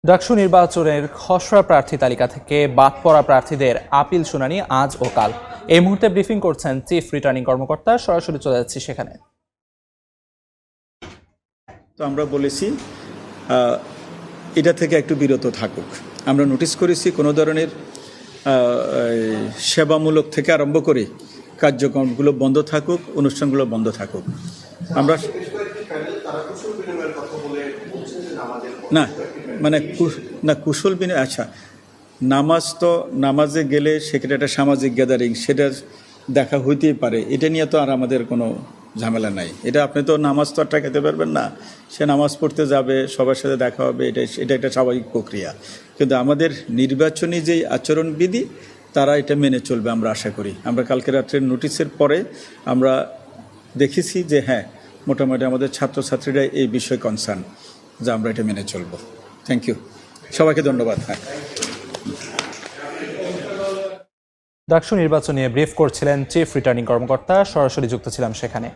ডাকসু নির্বাচনের খসড়া প্রার্থী তালিকা থেকে বাদ পড়া প্রার্থীদের আপিল শুনানি আজ ও কাল। এই মুহূর্তে ব্রিফিং করছেন চিফ রিটার্নিং কর্মকর্তা। সরাসরি চলে যাচ্ছি সেখানে। তো আমরা বলেছি এটা থেকে একটু বিরত থাকুক। আমরা নোটিশ করেছি কোনো ধরনের সেবামূলক থেকে আরম্ভ করে কার্যক্রমগুলো বন্ধ থাকুক, অনুষ্ঠানগুলো বন্ধ থাকুক। আমরা না মানে না কুশল বিনয়, আচ্ছা নামাজ তো নামাজে গেলে সেখানে একটা সামাজিক গ্যাদারিং, সেটা দেখা হইতেই পারে। এটা নিয়ে তো আর আমাদের কোনো ঝামেলা নাই। এটা আপনি তো নামাজ তো আর ঠেকাতে পারবেন না। সে নামাজ পড়তে যাবে, সবার সাথে দেখা হবে, এটা একটা স্বাভাবিক প্রক্রিয়া। কিন্তু আমাদের নির্বাচনী যেই আচরণবিধি তারা এটা মেনে চলবে আমরা আশা করি। আমরা কালকে রাত্রের নোটিশের পরে আমরা দেখেছি যে হ্যাঁ, মোটামুটি আমাদের ছাত্রছাত্রীরা এই বিষয়ে কনসার্ন যে আমরা এটা মেনে চলব। থ্যাংক ইউ, সবাইকে ধন্যবাদ। হ্যাঁ, ডাকসু নির্বাচন নিয়ে ব্রিফ করছিলেন চিফ রিটার্নিং কর্মকর্তা। সরাসরি যুক্ত ছিলাম সেখানে।